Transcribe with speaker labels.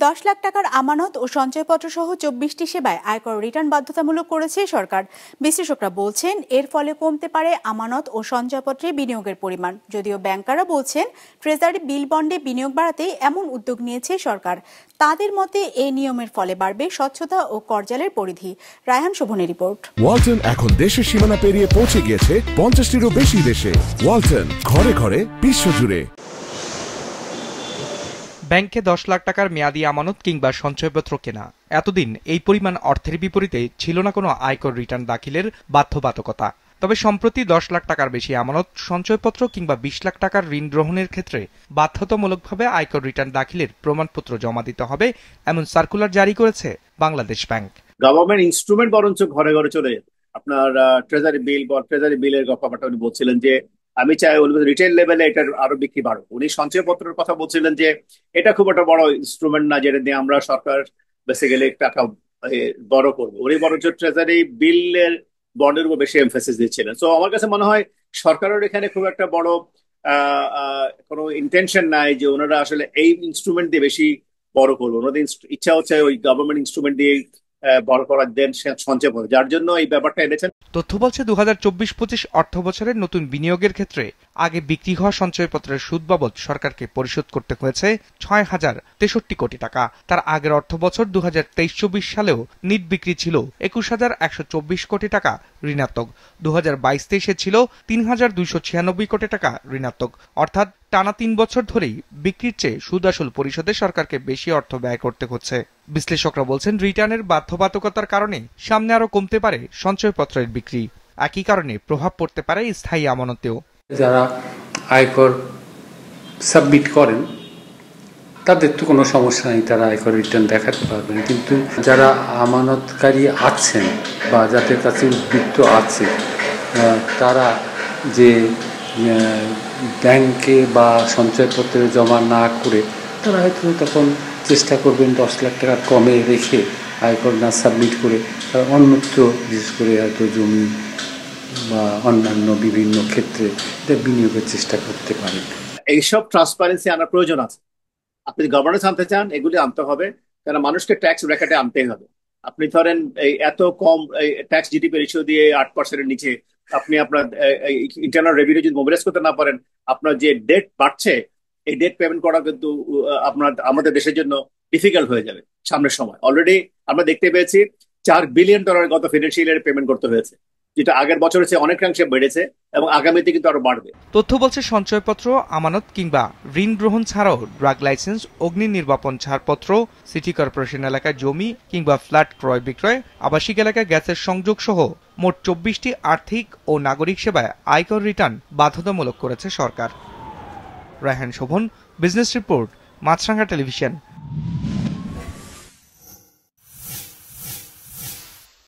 Speaker 1: 10 লাখ টাকার আমানত ও সঞ্চয়পত্র সহ 24টি সেবায় আয়কর রিটার্ন বাধ্যতামূলক করেছে সরকার। বিশ্লেষকরা বলছেন এর ফলে কমতে পারে আমানত ও সঞ্চয়পত্রে বিনিয়োগের পরিমাণ। যদিও ব্যাংকাররা বলছেন ট্রেজারি বিল বন্ডে বিনিয়োগ বাড়াতে এমন উদ্যোগ নিয়েছে সরকার। তাদের মতে এই নিয়মের ফলে বাড়বে স্বচ্ছতা ও করজালের পরিধি। রায়হান শোভনের রিপোর্ট।
Speaker 2: ওয়ালটন এখন দেশের সীমানা পেরিয়ে পৌঁছে গিয়েছে 50টিরও বেশি দেশে। ওয়ালটন, ঘরে ঘরে বিশ্বজুড়ে।
Speaker 3: ব্যাংকে 10 লাখ টাকার মেয়াদি আমানত কিংবা সঞ্চয়পত্র কেনা, এতদিন এই পরিমাণ অর্থের বিপরীতে ছিল না কোনো আয়কর রিটার্ন দাখিলের বাধ্যবাধকতা। তবে সম্প্রতি 10 লাখ টাকার বেশি আমানত, সঞ্চয়পত্র কিংবা 20 লাখ টাকার ঋণ গ্রহণের ক্ষেত্রে বাধ্যতামূলকভাবে আয়কর রিটার্ন দাখিলের প্রমাণপত্র জমা দিতে হবে, এমন সার্কুলার জারি করেছে বাংলাদেশ ব্যাংক।
Speaker 4: গভর্নমেন্ট ইনস্ট্রুমেন্ট বরঞ্চ ঘরে ঘরে চলে যাবে। আপনার ট্রেজারি বিল বা ট্রেজারি বিলের ব্যাপারটা উনি বলছিলেন যে আমি চাই রিটেল লেভেলে এটার আরো বিক্রি বাড়ুক। উনি সঞ্চয়পত্রের কথা বলছিলেন যে এটা খুব একটা বড় ইনস্ট্রুমেন্ট না, যেটা দিয়ে আমরা সরকার বেসিক্যালি টাকা বড় করবো। উনি বরঞ্চ ট্রেজারি বিলের বন্ডের উপর বেশি এমফাসিস দিচ্ছিলেন। তো আমার কাছে মনে হয় সরকারের এখানে খুব একটা বড় কোনো ইন্টেনশন নাই যে ওনারা আসলে এই ইনস্ট্রুমেন্ট দিয়ে বেশি বড় করবো। ওনাদের ইচ্ছা হচ্ছে ওই গভর্নমেন্ট ইনস্ট্রুমেন্ট দিয়ে বড় করার দেন সঞ্চয় পত্র, যার জন্য এই ব্যাপারটা এনেছেন।
Speaker 3: তথ্য বলছে 2024-25 অর্থ বছরের নতুন বিনিয়োগের ক্ষেত্রে আগে বিক্রি হওয়া সঞ্চয়পত্রের সুদ বাবদ সরকারকে পরিশোধ করতে হয়েছে 6,063 কোটি টাকা। তার আগের অর্থ বছর 2023-24 সালেও নিট বিক্রি ছিল 21,124 কোটি টাকা ঋণাত্মক। 2022-23 ছিল 3,296 কোটি টাকা ঋণাত্মক। অর্থাৎ টানা 3 বছর ধরেই বিক্রির চেয়ে সুদ আসল পরিশোধে সরকারকে বেশি অর্থ ব্যয় করতে হচ্ছে। বিশ্লেষকরা বলছেন রিটার্নের বাধ্যবাধকতার কারণে সামনে আরো কমতে পারে সঞ্চয়পত্রের বিক্রি। একই কারণে প্রভাব পড়তে পারে স্থায়ী আমানতেও।
Speaker 5: যারা আয়কর সাবমিট করেন তাদের তো কোনো সমস্যা নেই, তারা আয়কর রিটার্ন দেখাতে পারবেন। কিন্তু যারা আমানতকারী আছেন বা যাদের কাছে উদ্বৃত্ত আছে, তারা যে ব্যাংকে বা সঞ্চয়পত্রে জমা না করে তারা হয়তো তখন চেষ্টা করবেন 10 লাখ টাকা কমে রেখে আয়কর না সাবমিট করে তারা অন্যত্র, বিশেষ করে হয়তো জমি বা অন্যান্য বিভিন্ন ক্ষেত্রে বিনিয়োগের চেষ্টা করতে পারেন।
Speaker 4: এইসব ট্রান্সপারেন্সি আনার প্রয়োজন আছে। আপনি গভর্নেন্স আনতে চান, এগুলি আনতে হবে, কারণ মানুষকে ট্যাক্স ব্র্যাকেটে আনতেই হবে। আপনি ধরেন এই এত কম ট্যাক্স জিডিপি রেশিও দিয়ে 8%-এর নিচে আপনি আপনার ইন্টারনাল রেভিনিউ যদি মোবিলাইজ করতে না পারেন, আপনার যে ডেট বাড়ছে এই ডেট পেমেন্ট করা কিন্তু আমাদের দেশের জন্য ডিফিকাল্ট হয়ে যাবে সামনের সময়। অলরেডি আমরা দেখতে পেয়েছি $4 বিলিয়ন গত ফিনান্সিয়াল ইয়ারে পেমেন্ট করতে হয়েছে, যেটা আগের বছরের চেয়ে অনেকাংশে বেড়েছে এবং আগামীতে কিন্তু আরো বাড়বে।
Speaker 3: তথ্য বলছে সঞ্চয়পত্র, আমানত কিংবা ঋণ গ্রহণ ছাড়াও ড্রাগ লাইসেন্স, অগ্নি নির্বাপন ছাড়পত্র, সিটি কর্পোরেশন এলাকায় জমি কিংবা ফ্ল্যাট ক্রয় বিক্রয়, আবাসিক এলাকায় গ্যাসের সংযোগ সহ মোট 24টি আর্থিক ও নাগরিক সেবায় আয়কর রিটার্ন বাধ্যতামূলক করেছে সরকার। রায়হান শোভন, বিজনেস রিপোর্ট, মাছরাঙ্গা টেলিভিশন।